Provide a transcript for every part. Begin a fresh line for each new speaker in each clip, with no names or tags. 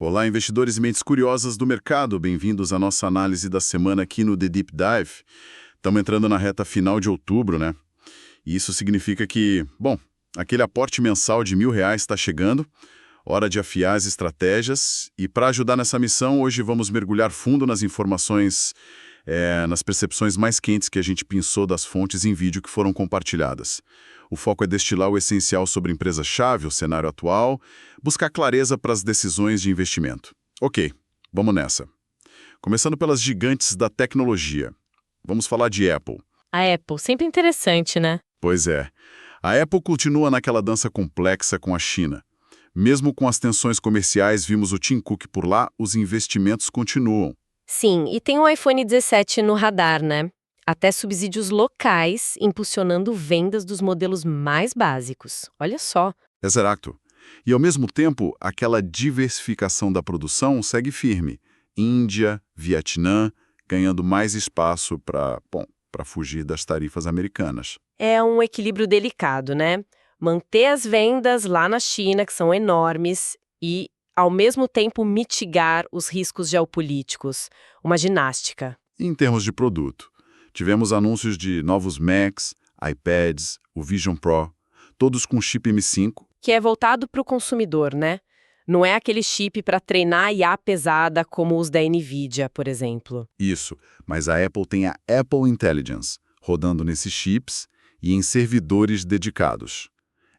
Olá, investidores e mentes curiosas do mercado, bem-vindos à nossa análise da semana aqui no The Deep Dive. Estamos entrando na reta final de outubro, né? E isso significa que, aquele aporte mensal de R$ 1.000 está chegando, hora de afiar as estratégias. E para ajudar nessa missão, hoje vamos mergulhar fundo nas informações, nas percepções mais quentes que a gente pensou das fontes em vídeo que foram compartilhadas. O foco é destilar o essencial sobre a empresa-chave, o cenário atual, buscar clareza para as decisões de investimento. Ok, vamos nessa. Começando pelas gigantes da tecnologia. Vamos falar de Apple.
A Apple, sempre interessante, né?
Pois é. A Apple continua naquela dança complexa com a China. Mesmo com as tensões comerciais, vimos o Tim Cook por lá, os investimentos continuam.
Sim, e tem o iPhone 17 no radar, né? Até subsídios locais impulsionando vendas dos modelos mais básicos. Olha só.
Exato. E, ao mesmo tempo, aquela diversificação da produção segue firme. Índia, Vietnã, ganhando mais espaço para fugir das tarifas americanas.
É um equilíbrio delicado, né? Manter as vendas lá na China, que são enormes, e, ao mesmo tempo, mitigar os riscos geopolíticos. Uma ginástica.
Em termos de produto, tivemos anúncios de novos Macs, iPads, o Vision Pro, todos com chip M5.
Que é voltado para o consumidor, né? Não é aquele chip para treinar IA pesada como os da NVIDIA, por exemplo.
Isso, mas a Apple tem a Apple Intelligence, rodando nesses chips e em servidores dedicados.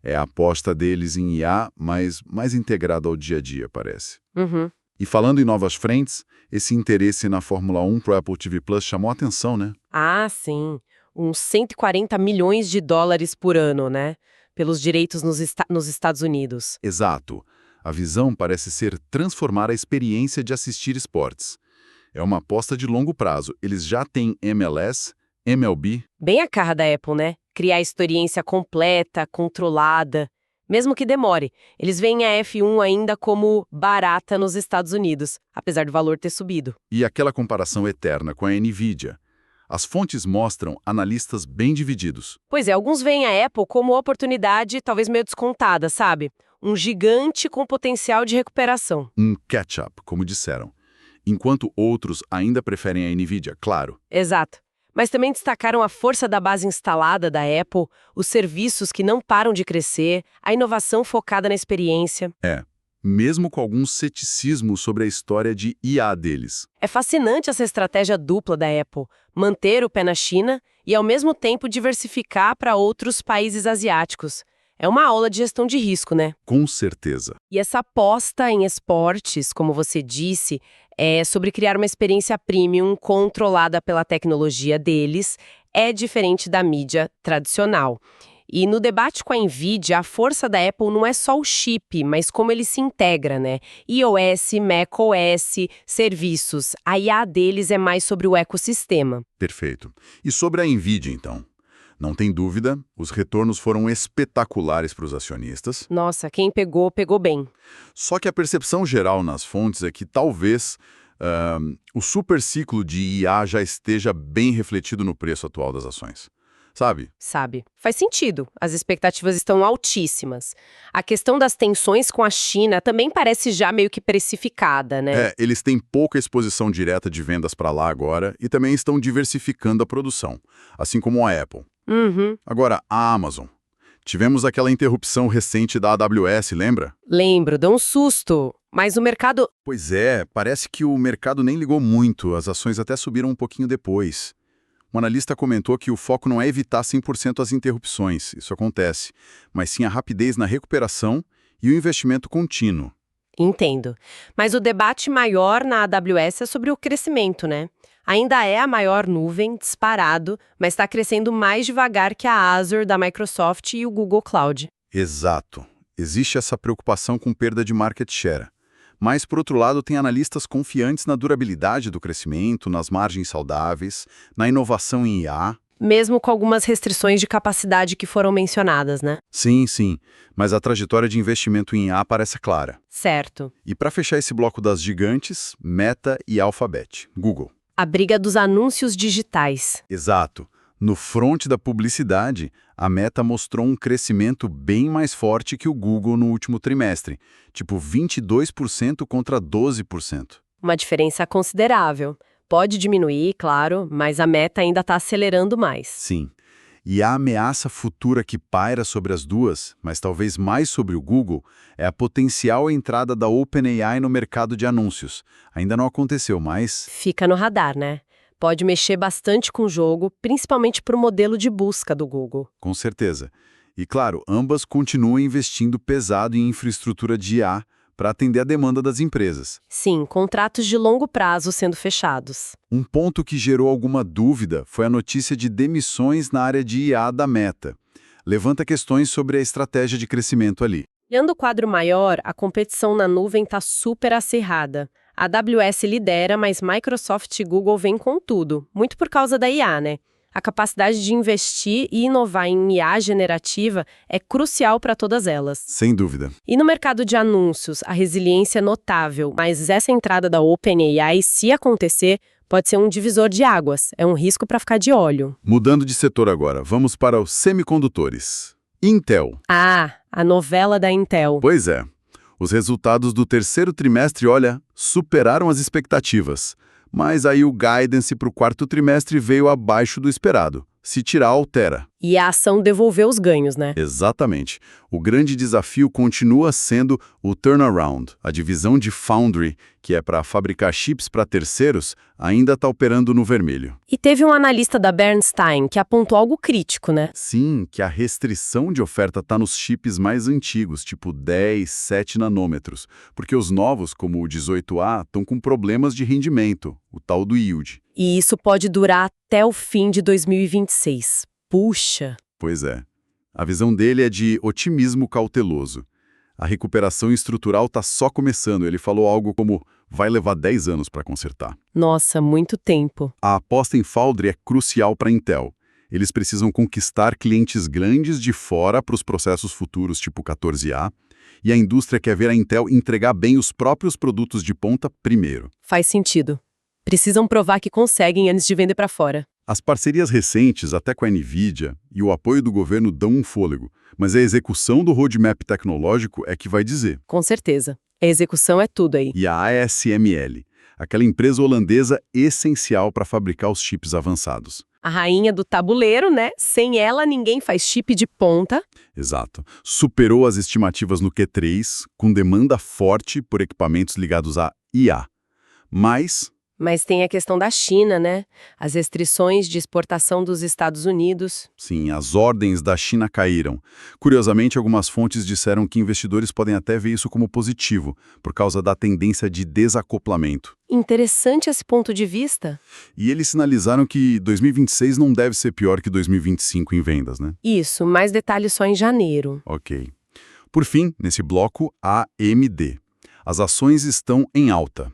É a aposta deles em IA, mas mais integrada ao dia a dia, parece.
Uhum.
E falando em novas frentes, esse interesse na Fórmula 1 para o Apple TV Plus chamou a atenção, né?
Ah, sim. Uns 140 milhões de dólares por ano, né? Pelos direitos nos Estados Unidos.
Exato. A visão parece ser transformar a experiência de assistir esportes. É uma aposta de longo prazo. Eles já têm MLS, MLB.
Bem a cara da Apple, né? Criar a experiência completa, controlada. Mesmo que demore, eles veem a F1 ainda como barata nos Estados Unidos, apesar do valor ter subido.
E aquela comparação eterna com a NVIDIA. As fontes mostram analistas bem divididos.
Pois é, alguns veem a Apple como oportunidade talvez meio descontada, sabe? Um gigante com potencial de recuperação.
Um catch-up, como disseram. Enquanto outros ainda preferem a NVIDIA, claro.
Exato. Mas também destacaram a força da base instalada da Apple, os serviços que não param de crescer, a inovação focada na experiência.
Mesmo com algum ceticismo sobre a história de IA deles.
É fascinante essa estratégia dupla da Apple, manter o pé na China e, ao mesmo tempo, diversificar para outros países asiáticos. É uma aula de gestão de risco, né?
Com certeza.
E essa aposta em esportes, como você disse, é sobre criar uma experiência premium controlada pela tecnologia deles, é diferente da mídia tradicional. E no debate com a NVIDIA, a força da Apple não é só o chip, mas como ele se integra, né? iOS, macOS, serviços. A IA deles é mais sobre o ecossistema.
Perfeito. E sobre a NVIDIA, então? Não tem dúvida, os retornos foram espetaculares para os acionistas.
Nossa, quem pegou, pegou bem.
Só que a percepção geral nas fontes é que talvez o superciclo de IA já esteja bem refletido no preço atual das ações. Sabe?
Faz sentido. As expectativas estão altíssimas. A questão das tensões com a China também parece já meio que precificada, né?
Eles têm pouca exposição direta de vendas para lá agora e também estão diversificando a produção, assim como a Apple.
Uhum.
Agora, a Amazon. Tivemos aquela interrupção recente da AWS, lembra?
Lembro, deu um susto. Mas o mercado...
Pois é, parece que o mercado nem ligou muito, as ações até subiram um pouquinho depois. Um analista comentou que o foco não é evitar 100% as interrupções, isso acontece, mas sim a rapidez na recuperação e o investimento contínuo.
Entendo. Mas o debate maior na AWS é sobre o crescimento, né? Ainda é a maior nuvem, disparado, mas está crescendo mais devagar que a Azure da Microsoft e o Google Cloud.
Exato. Existe essa preocupação com perda de market share. Mas, por outro lado, tem analistas confiantes na durabilidade do crescimento, nas margens saudáveis, na inovação em IA.
Mesmo com algumas restrições de capacidade que foram mencionadas, né?
Sim, mas a trajetória de investimento em IA parece clara.
Certo.
E para fechar esse bloco das gigantes, Meta e Alphabet, Google.
A briga dos anúncios digitais.
Exato. No front da publicidade, a Meta mostrou um crescimento bem mais forte que o Google no último trimestre, tipo 22% contra 12%.
Uma diferença considerável. Pode diminuir, claro, mas a Meta ainda está acelerando mais.
Sim. E a ameaça futura que paira sobre as duas, mas talvez mais sobre o Google, é a potencial entrada da OpenAI no mercado de anúncios. Ainda não aconteceu, mas...
Fica no radar, né? Pode mexer bastante com o jogo, principalmente para o modelo de busca do Google.
Com certeza. E claro, ambas continuam investindo pesado em infraestrutura de IA para atender a demanda das empresas.
Sim, contratos de longo prazo sendo fechados.
Um ponto que gerou alguma dúvida foi a notícia de demissões na área de IA da Meta. Levanta questões sobre a estratégia de crescimento ali.
Olhando o quadro maior, a competição na nuvem está super acirrada. A AWS lidera, mas Microsoft e Google vêm com tudo, muito por causa da IA, né? A capacidade de investir e inovar em IA generativa é crucial para todas elas.
Sem dúvida.
E no mercado de anúncios, a resiliência é notável, mas essa entrada da OpenAI, se acontecer, pode ser um divisor de águas. É um risco para ficar de olho.
Mudando de setor agora, vamos para os semicondutores. Intel.
Ah, a novela da Intel.
Pois é. Os resultados do terceiro trimestre, olha, superaram as expectativas. Mas aí o guidance para o quarto trimestre veio abaixo do esperado. Se tirar, altera.
E a ação devolveu os ganhos, né?
Exatamente. O grande desafio continua sendo o turnaround. A divisão de Foundry, que é para fabricar chips para terceiros, ainda está operando no vermelho.
E teve um analista da Bernstein que apontou algo crítico, né?
Sim, que a restrição de oferta está nos chips mais antigos, tipo 10, 7 nanômetros, porque os novos, como o 18A, estão com problemas de rendimento, o tal do yield.
E isso pode durar até o fim de 2026. Puxa!
Pois é. A visão dele é de otimismo cauteloso. A recuperação estrutural está só começando. Ele falou algo como, vai levar 10 anos para consertar.
Nossa, muito tempo.
A aposta em Foundry é crucial para a Intel. Eles precisam conquistar clientes grandes de fora para os processos futuros tipo 14A, e a indústria quer ver a Intel entregar bem os próprios produtos de ponta primeiro.
Faz sentido. Precisam provar que conseguem antes de vender para fora.
As parcerias recentes, até com a NVIDIA, e o apoio do governo dão um fôlego, mas a execução do roadmap tecnológico é que vai dizer.
Com certeza. A execução é tudo aí.
E a ASML, aquela empresa holandesa essencial para fabricar os chips avançados.
A rainha do tabuleiro, né? Sem ela, ninguém faz chip de ponta.
Exato. Superou as estimativas no Q3, com demanda forte por equipamentos ligados à IA.
Mas tem a questão da China, né? As restrições de exportação dos Estados Unidos.
Sim, as ordens da China caíram. Curiosamente, algumas fontes disseram que investidores podem até ver isso como positivo, por causa da tendência de desacoplamento.
Interessante esse ponto de vista.
E eles sinalizaram que 2026 não deve ser pior que 2025 em vendas, né?
Isso, mais detalhes só em janeiro.
Ok. Por fim, nesse bloco, a AMD. As ações estão em alta.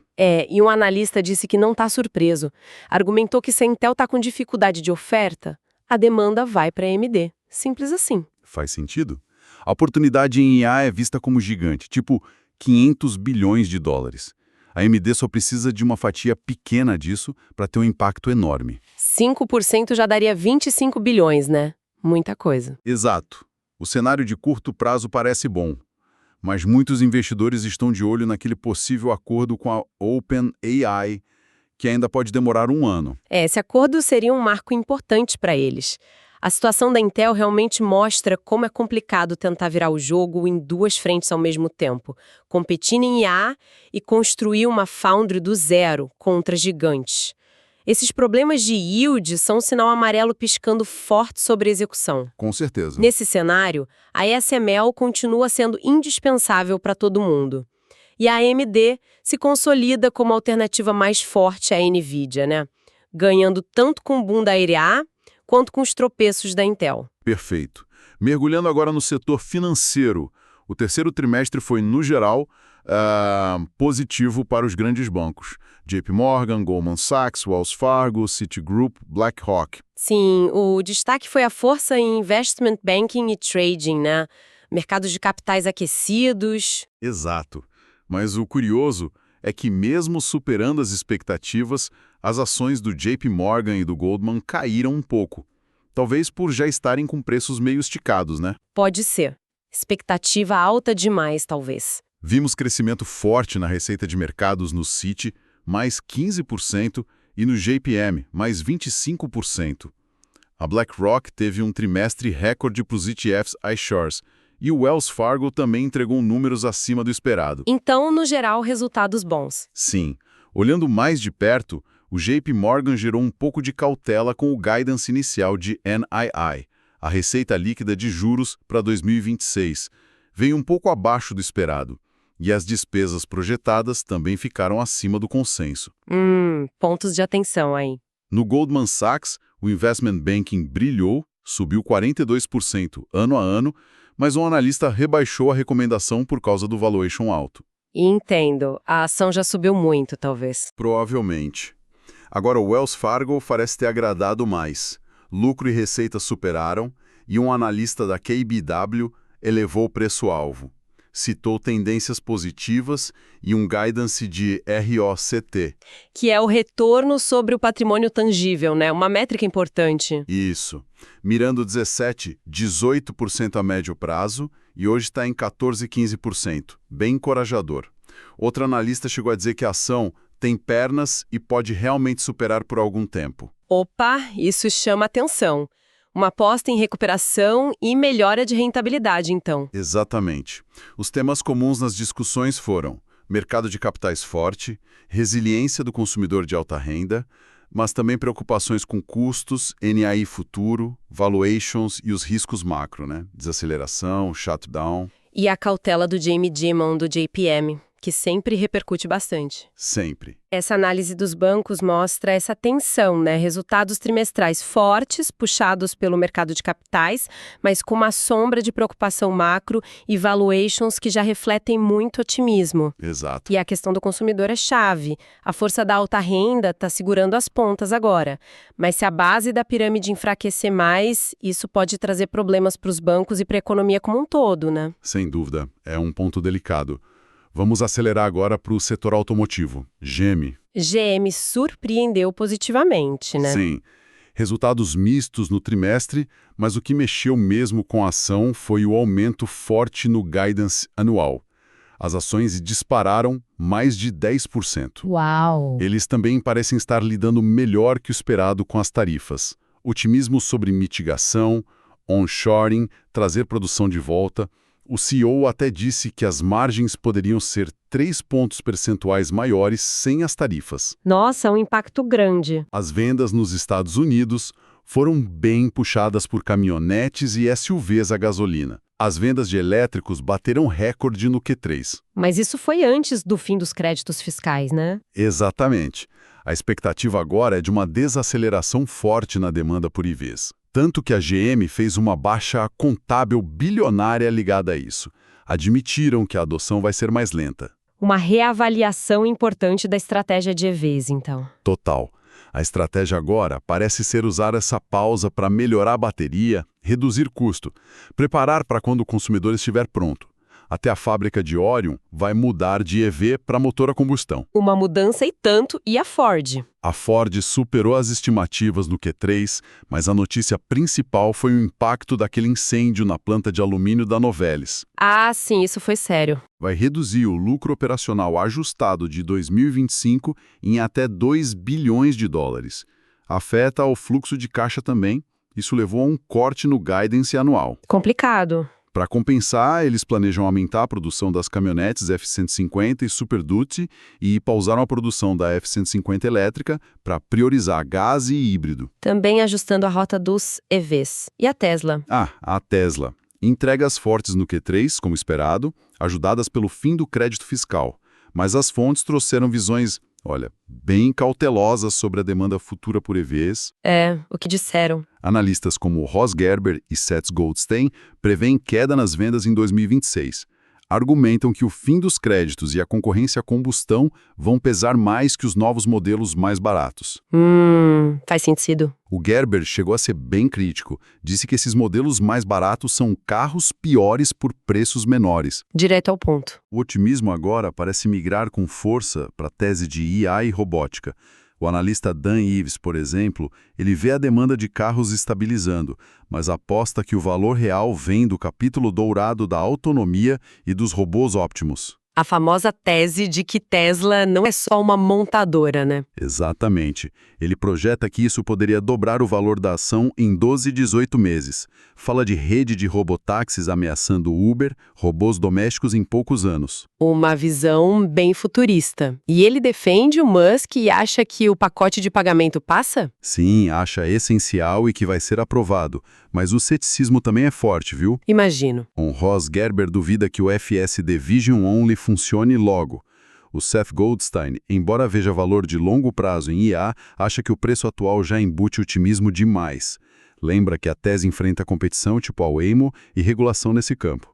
E um analista disse que não está surpreso. Argumentou que se a Intel está com dificuldade de oferta, a demanda vai para a AMD. Simples assim.
Faz sentido? A oportunidade em IA é vista como gigante, tipo 500 bilhões de dólares. A AMD só precisa de uma fatia pequena disso para ter um impacto enorme.
5% já daria 25 bilhões, né? Muita coisa.
Exato. O cenário de curto prazo parece bom. Mas muitos investidores estão de olho naquele possível acordo com a OpenAI, que ainda pode demorar um ano.
Esse acordo seria um marco importante para eles. A situação da Intel realmente mostra como é complicado tentar virar o jogo em duas frentes ao mesmo tempo. Competir em IA e construir uma foundry do zero contra gigantes. Esses problemas de yield são um sinal amarelo piscando forte sobre a execução.
Com certeza.
Nesse cenário, a ASML continua sendo indispensável para todo mundo. E a AMD se consolida como a alternativa mais forte à NVIDIA, né? Ganhando tanto com o boom da EA quanto com os tropeços da Intel.
Perfeito. Mergulhando agora no setor financeiro. O terceiro trimestre foi, no geral, positivo para os grandes bancos. JP Morgan, Goldman Sachs, Wells Fargo, Citigroup, BlackRock.
Sim, o destaque foi a força em investment banking e trading, né? Mercados de capitais aquecidos.
Exato. Mas o curioso é que mesmo superando as expectativas, as ações do JP Morgan e do Goldman caíram um pouco. Talvez por já estarem com preços meio esticados, né?
Pode ser. Expectativa alta demais, talvez.
Vimos crescimento forte na receita de mercados no Citi, mais 15%, e no JPM, mais 25%. A BlackRock teve um trimestre recorde para os ETFs iShares, e o Wells Fargo também entregou números acima do esperado.
Então, no geral, resultados bons.
Sim. Olhando mais de perto, o JP Morgan gerou um pouco de cautela com o guidance inicial de NII, a receita líquida de juros para 2026. Veio um pouco abaixo do esperado. E as despesas projetadas também ficaram acima do consenso.
Pontos de atenção aí.
No Goldman Sachs, o Investment Banking brilhou, subiu 42% ano a ano, mas um analista rebaixou a recomendação por causa do valuation alto.
Entendo. A ação já subiu muito, talvez.
Provavelmente. Agora, o Wells Fargo parece ter agradado mais. Lucro e receita superaram, e um analista da KBW elevou o preço-alvo. Citou tendências positivas e um guidance de ROCT.
Que é o retorno sobre o patrimônio tangível, né? Uma métrica importante.
Isso. Mirando 18% a médio prazo e hoje está em 14, 15%. Bem encorajador. Outro analista chegou a dizer que a ação tem pernas e pode realmente superar por algum tempo.
Opa, isso chama atenção. Uma aposta em recuperação e melhora de rentabilidade, então.
Exatamente. Os temas comuns nas discussões foram mercado de capitais forte, resiliência do consumidor de alta renda, mas também preocupações com custos, NAI futuro, valuations e os riscos macro, né? Desaceleração, shutdown.
E a cautela do Jamie Dimon do JPM, que sempre repercute bastante.
Sempre.
Essa análise dos bancos mostra essa tensão, né? Resultados trimestrais fortes, puxados pelo mercado de capitais, mas com uma sombra de preocupação macro e valuations que já refletem muito otimismo.
Exato.
E a questão do consumidor é chave. A força da alta renda está segurando as pontas agora. Mas se a base da pirâmide enfraquecer mais, isso pode trazer problemas para os bancos e para a economia como um todo, né?
Sem dúvida. É um ponto delicado. Vamos acelerar agora para o setor automotivo. GM.
GM surpreendeu positivamente, né?
Sim. Resultados mistos no trimestre, mas o que mexeu mesmo com a ação foi o aumento forte no guidance anual. As ações dispararam mais de 10%.
Uau!
Eles também parecem estar lidando melhor que o esperado com as tarifas. Otimismo sobre mitigação, onshoring, trazer produção de volta. O CEO até disse que as margens poderiam ser 3 pontos percentuais maiores sem as tarifas.
Nossa, um impacto grande.
As vendas nos Estados Unidos foram bem puxadas por caminhonetes e SUVs a gasolina. As vendas de elétricos bateram recorde no Q3.
Mas isso foi antes do fim dos créditos fiscais, né?
Exatamente. A expectativa agora é de uma desaceleração forte na demanda por EVs. Tanto que a GM fez uma baixa contábil bilionária ligada a isso. Admitiram que a adoção vai ser mais lenta.
Uma reavaliação importante da estratégia de EVs, então.
Total. A estratégia agora parece ser usar essa pausa para melhorar a bateria, reduzir custo, preparar para quando o consumidor estiver pronto. Até a fábrica de Orion vai mudar de EV para motor a combustão.
Uma mudança e tanto, e a Ford?
A Ford superou as estimativas no Q3, mas a notícia principal foi o impacto daquele incêndio na planta de alumínio da Novelis.
Ah, sim, isso foi sério.
Vai reduzir o lucro operacional ajustado de 2025 em até 2 bilhões de dólares. Afeta o fluxo de caixa também. Isso levou a um corte no guidance anual.
Complicado.
Para compensar, eles planejam aumentar a produção das caminhonetes F-150 e Super Duty e pausaram a produção da F-150 elétrica para priorizar gás e híbrido.
Também ajustando a rota dos EVs. E a Tesla?
A Tesla. Entregas fortes no Q3, como esperado, ajudadas pelo fim do crédito fiscal. Mas as fontes trouxeram visões, bem cautelosas sobre a demanda futura por EVs.
O que disseram.
Analistas como Ross Gerber e Seth Goldstein prevêem queda nas vendas em 2026. Argumentam que o fim dos créditos e a concorrência à combustão vão pesar mais que os novos modelos mais baratos.
Faz sentido.
O Gerber chegou a ser bem crítico. Disse que esses modelos mais baratos são carros piores por preços menores.
Direto ao ponto.
O otimismo agora parece migrar com força para a tese de IA e robótica. O analista Dan Ives, por exemplo, ele vê a demanda de carros estabilizando, mas aposta que o valor real vem do capítulo dourado da autonomia e dos robôs óptimos.
A famosa tese de que Tesla não é só uma montadora, né?
Exatamente. Ele projeta que isso poderia dobrar o valor da ação em 12, 18 meses. Fala de rede de robotáxis ameaçando o Uber, robôs domésticos em poucos anos.
Uma visão bem futurista. E ele defende o Musk e acha que o pacote de pagamento passa?
Sim, acha essencial e que vai ser aprovado. Mas o ceticismo também é forte, viu?
Imagino.
O Ross Gerber duvida que o FSD Vision Only funcione logo. O Seth Goldstein, embora veja valor de longo prazo em IA, acha que o preço atual já embute otimismo demais. Lembra que a tese enfrenta competição tipo a Waymo e regulação nesse campo.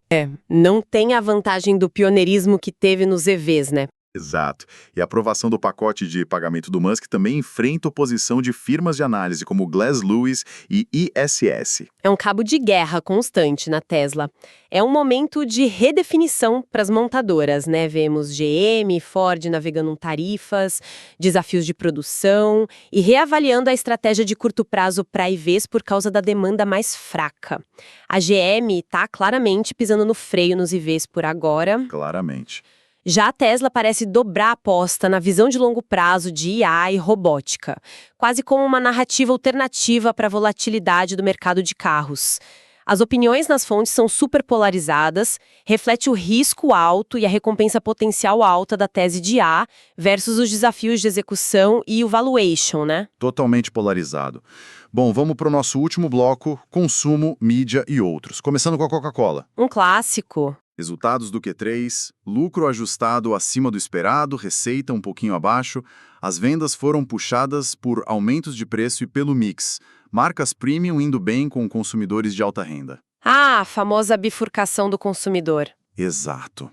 Não tem a vantagem do pioneirismo que teve nos EVs, né?
Exato. E a aprovação do pacote de pagamento do Musk também enfrenta oposição de firmas de análise como Glass Lewis e ISS.
É um cabo de guerra constante na Tesla. É um momento de redefinição para as montadoras, né? Vemos GM, Ford navegando em tarifas, desafios de produção e reavaliando a estratégia de curto prazo para EVs por causa da demanda mais fraca. A GM está claramente pisando no freio nos EVs por agora.
Claramente.
Já a Tesla parece dobrar a aposta na visão de longo prazo de IA e robótica, quase como uma narrativa alternativa para a volatilidade do mercado de carros. As opiniões nas fontes são super polarizadas, reflete o risco alto e a recompensa potencial alta da tese de IA versus os desafios de execução e o valuation, né?
Totalmente polarizado. Bom, vamos para o nosso último bloco, consumo, mídia e outros. Começando com a Coca-Cola.
Um clássico.
Resultados do Q3, lucro ajustado acima do esperado, receita um pouquinho abaixo. As vendas foram puxadas por aumentos de preço e pelo mix. Marcas premium indo bem com consumidores de alta renda.
Ah, a famosa bifurcação do consumidor.
Exato.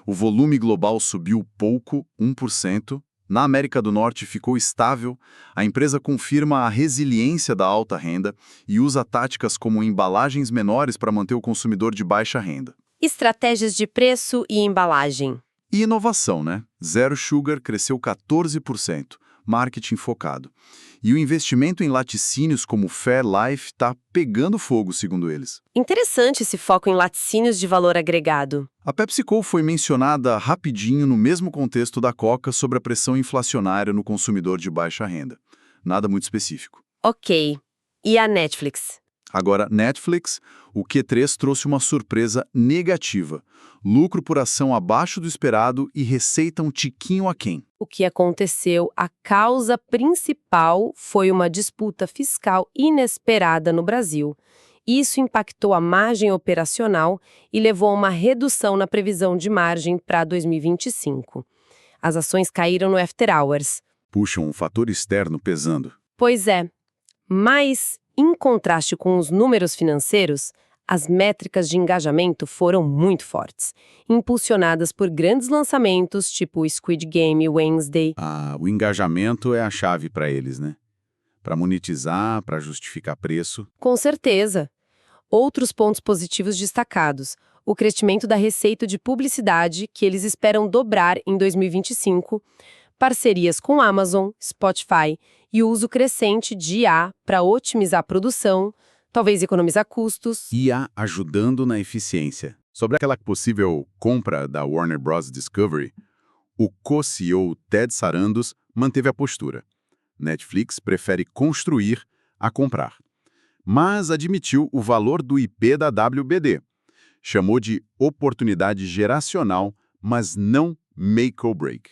O volume global subiu pouco, 1%. Na América do Norte ficou estável. A empresa confirma a resiliência da alta renda e usa táticas como embalagens menores para manter o consumidor de baixa renda.
Estratégias de preço e embalagem.
E inovação, né? Zero Sugar cresceu 14%, marketing focado. E o investimento em laticínios como Fairlife está pegando fogo, segundo eles.
Interessante esse foco em laticínios de valor agregado.
A PepsiCo foi mencionada rapidinho no mesmo contexto da Coca sobre a pressão inflacionária no consumidor de baixa renda. Nada muito específico.
Ok. E a Netflix?
Agora, Netflix, o Q3 trouxe uma surpresa negativa. Lucro por ação abaixo do esperado e receita um tiquinho aquém.
O que aconteceu? A causa principal foi uma disputa fiscal inesperada no Brasil. Isso impactou a margem operacional e levou a uma redução na previsão de margem para 2025. As ações caíram no after hours.
Puxa, um fator externo pesando.
Pois é, mas, em contraste com os números financeiros, as métricas de engajamento foram muito fortes, impulsionadas por grandes lançamentos tipo Squid Game e Wednesday.
O engajamento é a chave para eles, né? Para monetizar, para justificar preço.
Com certeza. Outros pontos positivos destacados: o crescimento da receita de publicidade, que eles esperam dobrar em 2025, parcerias com Amazon, Spotify e o uso crescente de IA para otimizar a produção, talvez economizar custos.
IA ajudando na eficiência. Sobre aquela possível compra da Warner Bros. Discovery, o co-CEO Ted Sarandos manteve a postura. Netflix prefere construir a comprar. Mas admitiu o valor do IP da WBD. Chamou de oportunidade geracional, mas não make or break.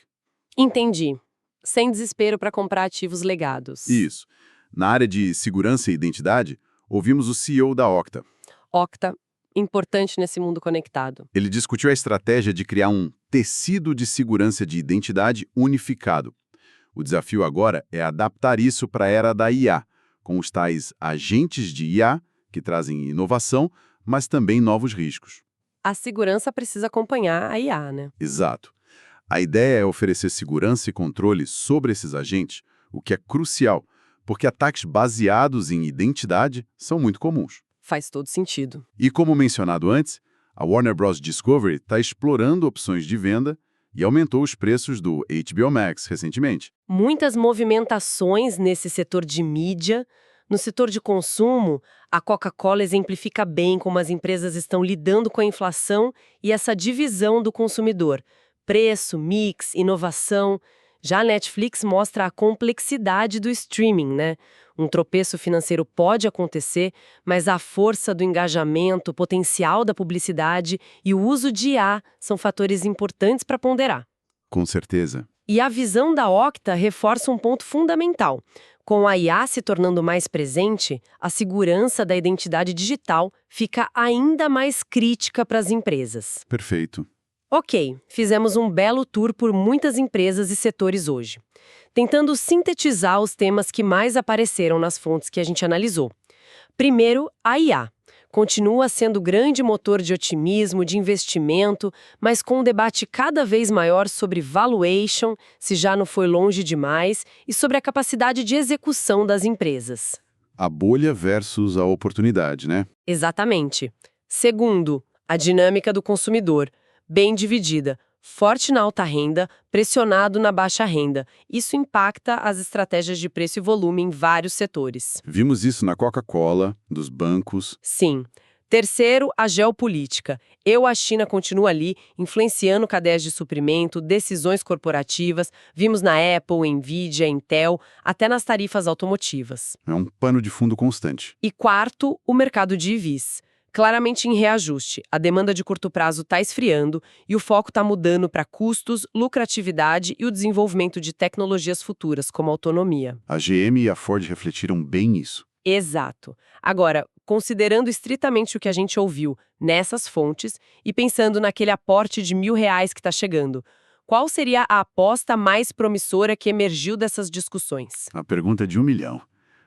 Entendi. Sem desespero para comprar ativos legados.
Isso. Na área de segurança e identidade, ouvimos o CEO da Okta.
Okta, importante nesse mundo conectado.
Ele discutiu a estratégia de criar um tecido de segurança de identidade unificado. O desafio agora é adaptar isso para a era da IA, com os tais agentes de IA, que trazem inovação, mas também novos riscos.
A segurança precisa acompanhar a IA, né?
Exato. A ideia é oferecer segurança e controle sobre esses agentes, o que é crucial, porque ataques baseados em identidade são muito comuns.
Faz todo sentido.
E como mencionado antes, a Warner Bros. Discovery está explorando opções de venda, e aumentou os preços do HBO Max recentemente.
Muitas movimentações nesse setor de mídia. No setor de consumo, a Coca-Cola exemplifica bem como as empresas estão lidando com a inflação e essa divisão do consumidor. Preço, mix, inovação. Já a Netflix mostra a complexidade do streaming, né? Um tropeço financeiro pode acontecer, mas a força do engajamento, o potencial da publicidade e o uso de IA são fatores importantes para ponderar.
Com certeza.
E a visão da Okta reforça um ponto fundamental. Com a IA se tornando mais presente, a segurança da identidade digital fica ainda mais crítica para as empresas.
Perfeito.
Ok, fizemos um belo tour por muitas empresas e setores hoje, tentando sintetizar os temas que mais apareceram nas fontes que a gente analisou. Primeiro, a IA. Continua sendo grande motor de otimismo, de investimento, mas com um debate cada vez maior sobre valuation, se já não foi longe demais, e sobre a capacidade de execução das empresas.
A bolha versus a oportunidade, né?
Exatamente. Segundo, a dinâmica do consumidor, bem dividida. Forte na alta renda, pressionado na baixa renda. Isso impacta as estratégias de preço e volume em vários setores.
Vimos isso na Coca-Cola, dos bancos.
Sim. Terceiro, a geopolítica. A China continua ali, influenciando cadeias de suprimento, decisões corporativas. Vimos na Apple, Nvidia, Intel, até nas tarifas automotivas.
É um pano de fundo constante.
E quarto, o mercado de EVs. Claramente em reajuste, a demanda de curto prazo está esfriando e o foco está mudando para custos, lucratividade e o desenvolvimento de tecnologias futuras, como autonomia.
A GM e a Ford refletiram bem isso.
Exato. Agora, considerando estritamente o que a gente ouviu nessas fontes e pensando naquele aporte de R$1.000 que está chegando, qual seria a aposta mais promissora que emergiu dessas discussões?
A pergunta é de 1 milhão,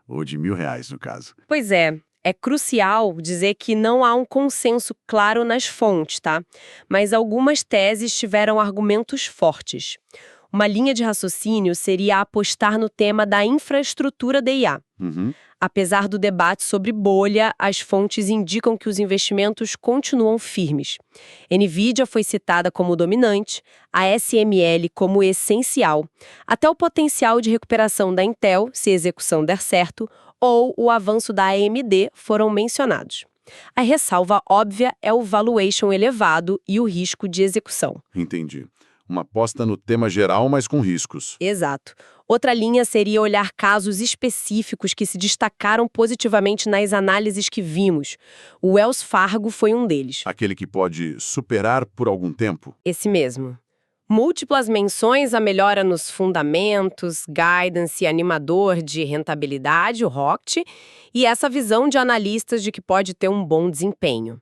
ou de R$1.000 no caso.
Pois é. É crucial dizer que não há um consenso claro nas fontes, tá? Mas algumas teses tiveram argumentos fortes. Uma linha de raciocínio seria apostar no tema da infraestrutura da IA. Apesar do debate sobre bolha, as fontes indicam que os investimentos continuam firmes. Nvidia foi citada como dominante, a SML como essencial, até o potencial de recuperação da Intel, se a execução der certo, ou o avanço da AMD foram mencionados. A ressalva óbvia é o valuation elevado e o risco de execução.
Entendi. Uma aposta no tema geral, mas com riscos.
Exato. Outra linha seria olhar casos específicos que se destacaram positivamente nas análises que vimos. O Wells Fargo foi um deles.
Aquele que pode superar por algum tempo?
Esse mesmo. Múltiplas menções à melhora nos fundamentos, guidance e animador de rentabilidade, o ROCT, e essa visão de analistas de que pode ter um bom desempenho.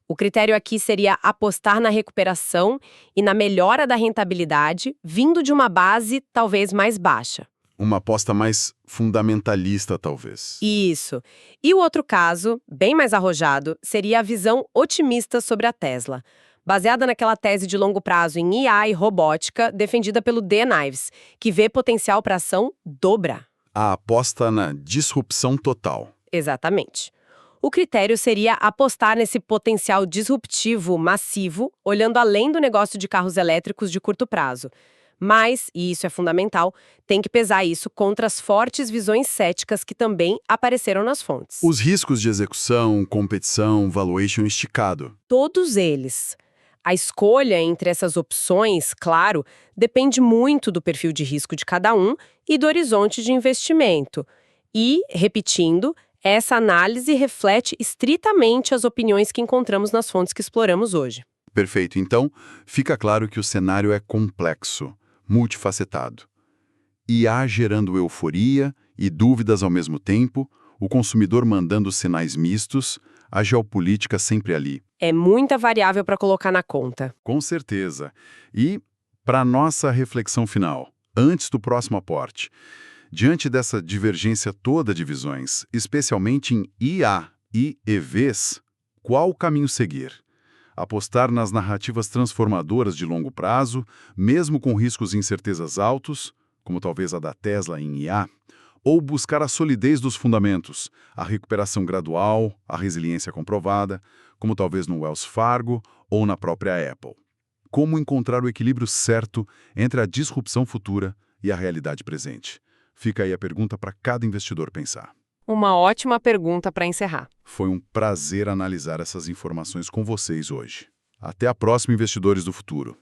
O critério aqui seria apostar na recuperação e na melhora da rentabilidade, vindo de uma base talvez mais baixa.
Uma aposta mais fundamentalista, talvez.
Isso. E o outro caso, bem mais arrojado, seria a visão otimista sobre a Tesla, baseada naquela tese de longo prazo em IA e robótica defendida pelo Dan Ives, que vê potencial para ação dobra.
A aposta na disrupção total.
Exatamente. O critério seria apostar nesse potencial disruptivo massivo, olhando além do negócio de carros elétricos de curto prazo. Mas, e isso é fundamental, tem que pesar isso contra as fortes visões céticas que também apareceram nas fontes.
Os riscos de execução, competição, valuation esticado.
Todos eles. A escolha entre essas opções, claro, depende muito do perfil de risco de cada um e do horizonte de investimento. E, repetindo, essa análise reflete estritamente as opiniões que encontramos nas fontes que exploramos hoje.
Perfeito. Então, fica claro que o cenário é complexo, multifacetado. IA gerando euforia e dúvidas ao mesmo tempo, o consumidor mandando sinais mistos, a geopolítica sempre ali.
É muita variável para colocar na conta.
Com certeza. E, para nossa reflexão final, antes do próximo aporte, diante dessa divergência toda de visões, especialmente em IA e EVs, qual o caminho seguir? Apostar nas narrativas transformadoras de longo prazo, mesmo com riscos e incertezas altos, como talvez a da Tesla em IA, ou buscar a solidez dos fundamentos, a recuperação gradual, a resiliência comprovada, como talvez no Wells Fargo ou na própria Apple. como encontrar o equilíbrio certo entre a disrupção futura e a realidade presente. Fica aí a pergunta para cada investidor pensar.
Uma ótima pergunta para encerrar.
Foi um prazer analisar essas informações com vocês hoje. Até a próxima, investidores do futuro.